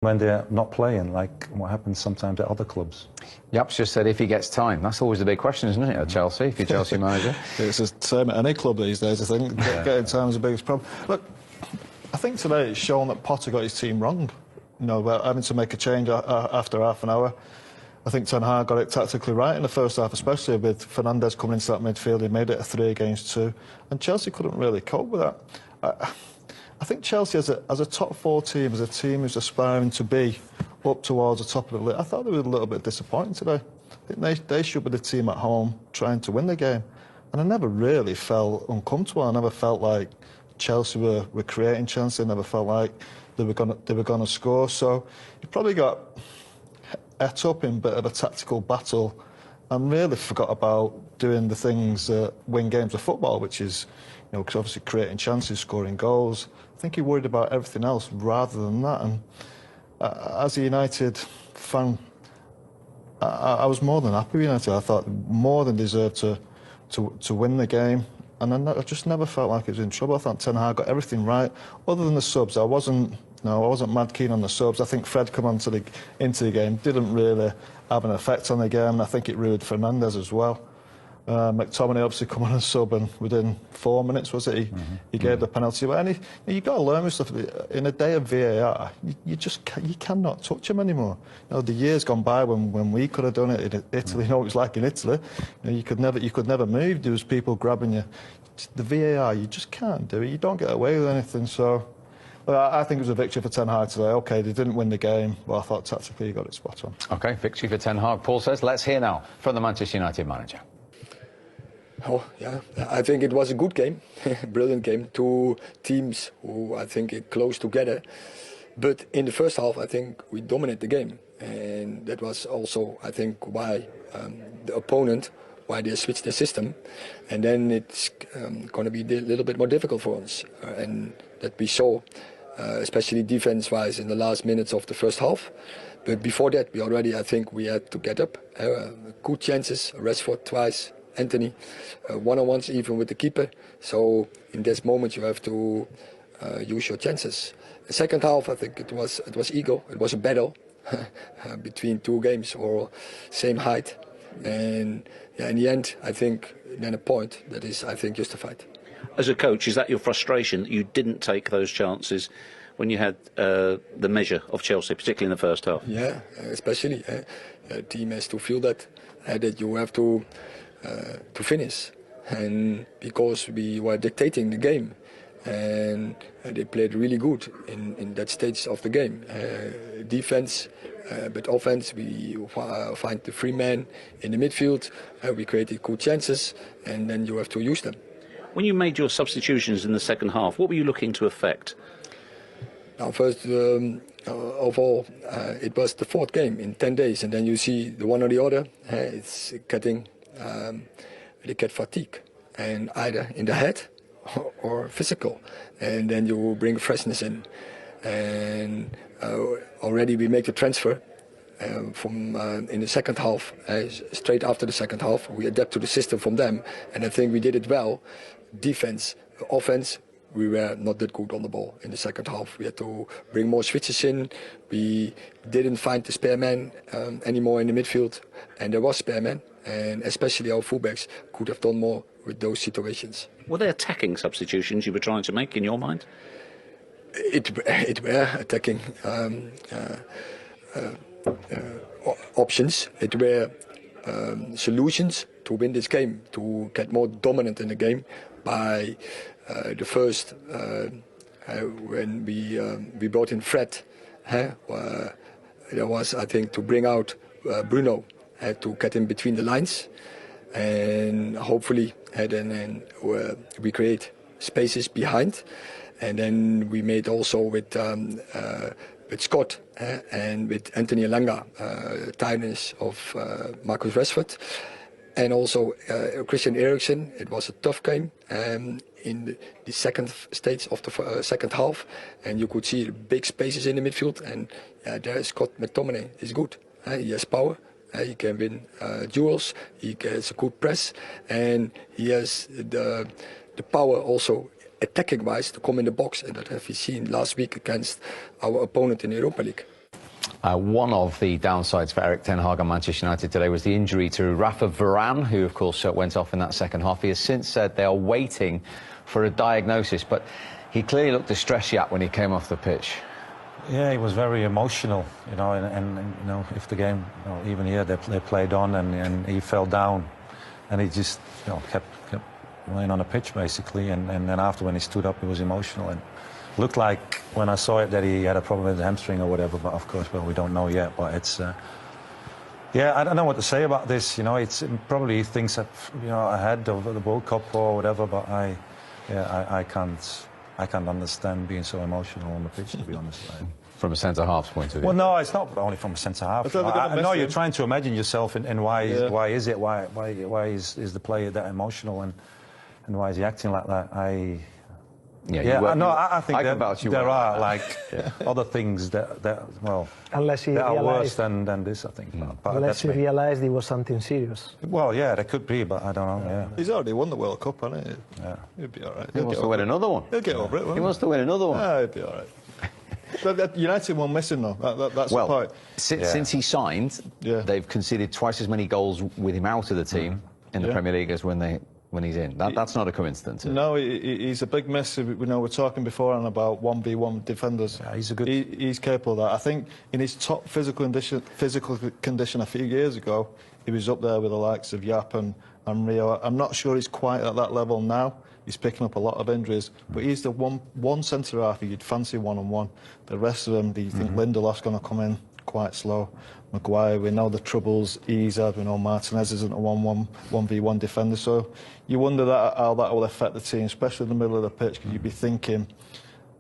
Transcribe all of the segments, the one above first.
when they're not playing, like what happens sometimes at other clubs. Japs just said if he gets time. That's always the big question, isn't it, at Chelsea, if you're Chelsea manager? It's the same at any club these days, I think. Getting time is the biggest problem. Look, I think today it's shown that Potter got his team wrong. You know, having to make a change after half an hour. I think Ten Hag got it tactically right in the first half, especially with Fernandes coming into that midfield. He made it a 3 against 2, and Chelsea couldn't really cope with that. I think Chelsea, as a top 4 team, as a team who's aspiring to be up towards the top of the league, I thought they were a little bit disappointing today. I think they should be the team at home trying to win the game. And I never really felt uncomfortable. I never felt like Chelsea were creating chances. I never felt like they were going to score. So you probably got et up in a bit of a tactical battle and really forgot about doing the things that win games of football, which is, you know, obviously creating chances, scoring goals. I think he worried about everything else rather than that. And as a United fan, I was more than happy with United. I thought more than deserved to win the game. And I just never felt like it was in trouble. I thought Ten Hag got everything right. Other than the subs, I wasn't mad keen on the subs. I think Fred come into the game didn't really have an effect on the game, and I think it ruined Fernandes as well. McTominay obviously come on and sub, and within 4 minutes, was it, he gave the penalty away. And you've got to learn with stuff. In a day of VAR, you cannot touch him anymore. You know, the years gone by when we could have done it in Italy. You know what it was like in Italy. You know, you could never move. There was people grabbing you. The VAR, you just can't do it. You don't get away with anything. So I think it was a victory for Ten Hag today. OK, they didn't win the game, but I thought tactically he got it spot on. OK, victory for Ten Hag. Paul says, let's hear now from the Manchester United manager. Oh, yeah, I think it was a good game, brilliant game. 2 teams who I think are close together. But in the first half, I think we dominated the game. And that was also, I think, why the opponent, why they switched their system. And then it's going to be a little bit more difficult for us. And that we saw, especially defense-wise, in the last minutes of the first half. But before that, we already, I think, we had to get up. Good chances, Rashford twice. Anthony, one-on-ones even with the keeper. So in this moment you have to use your chances. The second half, I think it was equal. It was a battle between 2 games or same height. And yeah, in the end, I think then a point that is, I think, justified. As a coach, is that your frustration that you didn't take those chances when you had the measure of Chelsea, particularly in the first half? Yeah, especially the team has to feel that you have to finish, and because we were dictating the game, and they played really good in that stage of the game. Defense, but offense, we find the free man in the midfield. We created good chances, and then you have to use them. When you made your substitutions in the second half, what were you looking to affect? Now, first of all, it was the 4th game in 10 days, and then you see the one or the other. It's getting they get fatigue, and either in the head or physical, and then you bring freshness in. And already we make the transfer from in the second half, straight after the second half, we adapt to the system from them, and I think we did it well. Defense, offense, we were not that good on the ball in the second half. We had to bring more switches in. We didn't find the spare man anymore in the midfield, and there was spare man, and especially our fullbacks could have done more with those situations. Were they attacking substitutions you were trying to make in your mind? It were attacking options. It were solutions to win this game, to get more dominant in the game. By the first, when we brought in Fred, there was, I think, to bring out Bruno, to get him between the lines, and hopefully then we create spaces behind, and then we made also with Scott and with Anthony Elanga tightness of Marcus Rashford. And also Christian Eriksen. It was a tough game in the second stage of the second half, and you could see big spaces in the midfield. And there Scott McTominay is good. He has power. He can win duels. He has a good press, and he has the power also attacking-wise to come in the box. And that have we seen last week against our opponent in the Europa League. One of the downsides for Erik ten Hag and Manchester United today was the injury to Rafa Varane, who, of course, went off in that second half. He has since said they are waiting for a diagnosis, but he clearly looked distressed yet when he came off the pitch. Yeah, he was very emotional, you know, and you know, if the game, you know, even here, they played on, and he fell down, and he just, you know, kept laying on the pitch, basically, and then after, when he stood up, he was emotional, and looked like, when I saw it, that he had a problem with his hamstring or whatever, but of course, well, we don't know yet, but it's, yeah, I don't know what to say about this, you know, it's probably things that, you know, ahead of the World Cup or whatever, but I can't understand being so emotional on the pitch, to be honest. From a centre-half's point of view? Well, no, it's not only from a centre-half. I know you're trying to imagine yourself in why is the player that emotional, and why is he acting like that? I think there are like other things that well, unless he that are worse than this, I think. But unless he realised it was something serious. Well, yeah, that could be, but I don't know. Yeah, he's already won the World Cup, hasn't he? Yeah, He'll be all right. He wants to win another one. He'll get over it. He wants to win another one. He'll be all right. United won missing though. That's well, the point. Since he signed, they've conceded twice as many goals with him out of the team in the Premier League as when he's in. That's not a coincidence. No, he's a big miss. We know we're talking before on about 1v1 defenders. Yeah, he's a good. He's capable of that. I think in his top physical condition a few years ago, he was up there with the likes of Yap and Rio. I'm not sure he's quite at that level now. He's picking up a lot of injuries, but he's the one centre half you'd fancy one-on-one. The rest of them, do you think Lindelof's going to come in quite slow? Maguire, we know the troubles he's had. We know Martinez isn't a 1v1 defender, so you wonder how that will affect the team, especially in the middle of the pitch, because you'd be thinking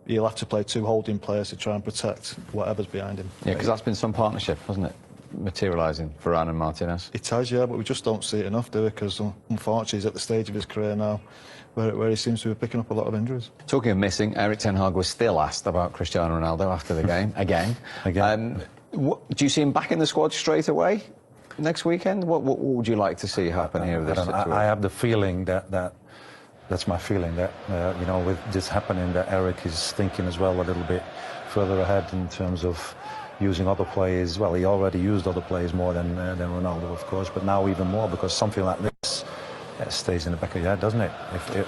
he'll have to play two holding players to try and protect whatever's behind him. Yeah, because that's been some partnership, hasn't it? Materialising, Varane and Martinez. It has, yeah, but we just don't see it enough, do we? Because unfortunately he's at the stage of his career now where he seems to be picking up a lot of injuries. Talking of missing, Erik ten Hag was still asked about Cristiano Ronaldo after the game, again. Do you see him back in the squad straight away next weekend? What would you like to see happen here with this situation? I have the feeling that's my feeling, that, you know, with this happening, that Erik is thinking as well a little bit further ahead in terms of using other players. Well, he already used other players more than Ronaldo, of course, but now even more, because something like this stays in the back of your head, doesn't it?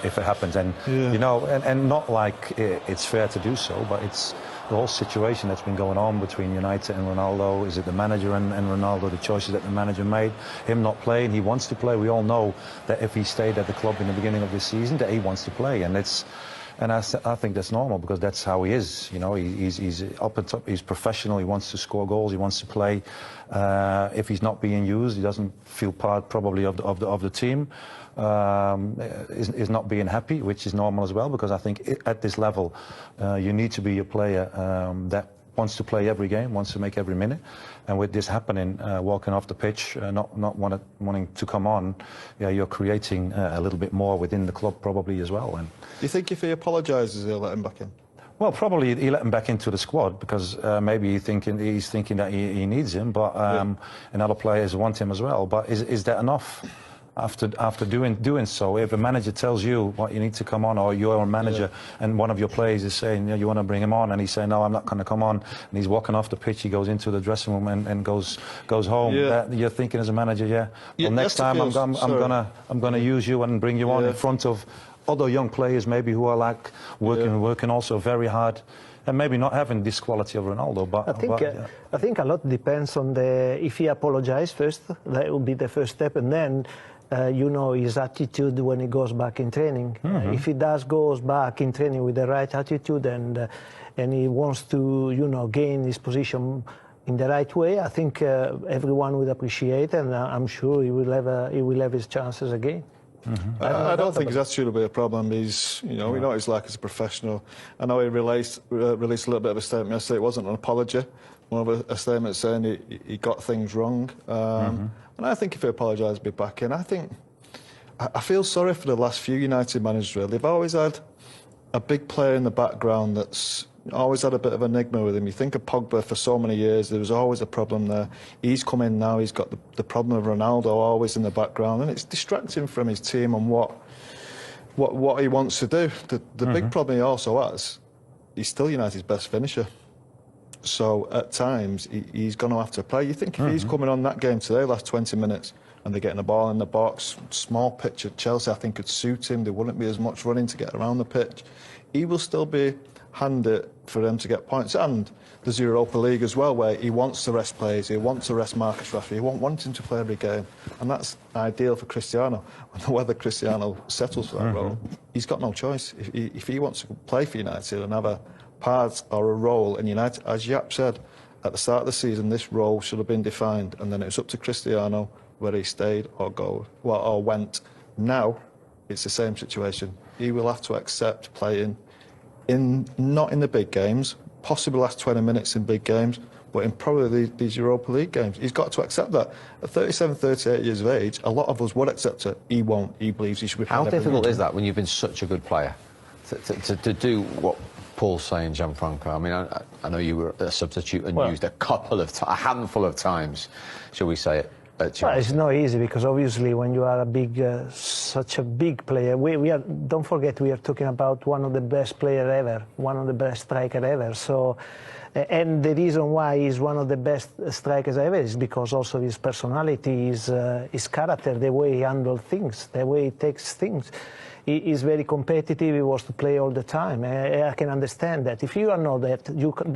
If it happens, and you know, and not like it's fair to do so, but it's the whole situation that's been going on between United and Ronaldo. Is it the manager and Ronaldo, the choices that the manager made? Him not playing, he wants to play. We all know that if he stayed at the club in the beginning of this season, that he wants to play, and it's. And I think that's normal, because that's how he is. You know, he's up and top. He's professional. He wants to score goals. He wants to play. If he's not being used, he doesn't feel part probably of the team. Is not being happy, which is normal as well, because I think at this level, you need to be a player that wants to play every game, wants to make every minute. And with this happening, walking off the pitch, not wanting to come on, yeah, you're creating a little bit more within the club probably as well. And do you think if he apologises, he'll let him back in? Well, probably he let him back into the squad, because maybe he's thinking that he needs him, but and other players want him as well. But is that enough? After doing so, if a manager tells you what you need to come on, or you're a manager and one of your players is saying, you want to bring him on, and he's saying, no, I'm not going to come on, and he's walking off the pitch, he goes into the dressing room and goes home. You're thinking as a manager, well, next time I'm gonna use you and bring you on in front of other young players, maybe who are like working also very hard. And maybe not having this quality of Ronaldo, but I think a lot depends on if he apologises first. That will be the first step, and then you know, his attitude when he goes back in training. If he goes back in training with the right attitude and he wants to, you know, gain his position in the right way, I think everyone would appreciate, and I'm sure he will have his chances again. I don't think his attitude will be a problem. He's, you know, we know what he's like as a professional. I know he released a little bit of a statement yesterday. It wasn't an apology, more of a statement saying he got things wrong. And I think if he apologised, he'll be back in. I feel sorry for the last few United managers, really. They've always had a big player in the background that's always had a bit of an enigma with him. You think of Pogba for so many years, there was always a problem there. He's come in now, he's got the problem of Ronaldo always in the background, and it's distracting from his team and what he wants to do. The big problem he also has, he's still United's best finisher. So at times he's going to have to play. You think if he's coming on that game today, last 20 minutes, and they're getting the ball in the box, small pitch at Chelsea, I think could suit him. There wouldn't be as much running to get around the pitch. He will still be handed for them to get points. And there's Europa League as well, where he wants to rest players, he wants to rest Marcus Rashford, he won't want him to play every game. And that's ideal for Cristiano. Whether Cristiano settles for that role, he's got no choice. If he wants to play for United and have a part or a role in United, as Jaap said, at the start of the season, this role should have been defined, and then it was up to Cristiano whether he stayed or went. Now, it's the same situation. He will have to accept playing not in the big games, possibly last 20 minutes in big games, but in probably these Europa League games. He's got to accept that. At 37, 38 years of age, a lot of us would accept it. He won't. He believes he should be playing. How difficult is that when you've been such a good player to do what Paul's saying, Gianfranco? I mean, I know you were a substitute and used a handful of times, shall we say it, at Chelsea. Well, it's not easy because obviously when you are a big, such a big player, don't forget we are talking about one of the best players ever, one of the best strikers ever. So, and the reason why he's one of the best strikers ever is because also his personality, his character, the way he handles things, the way he takes things. He is very competitive. He wants to play all the time. I can understand that. If you are not that, you can do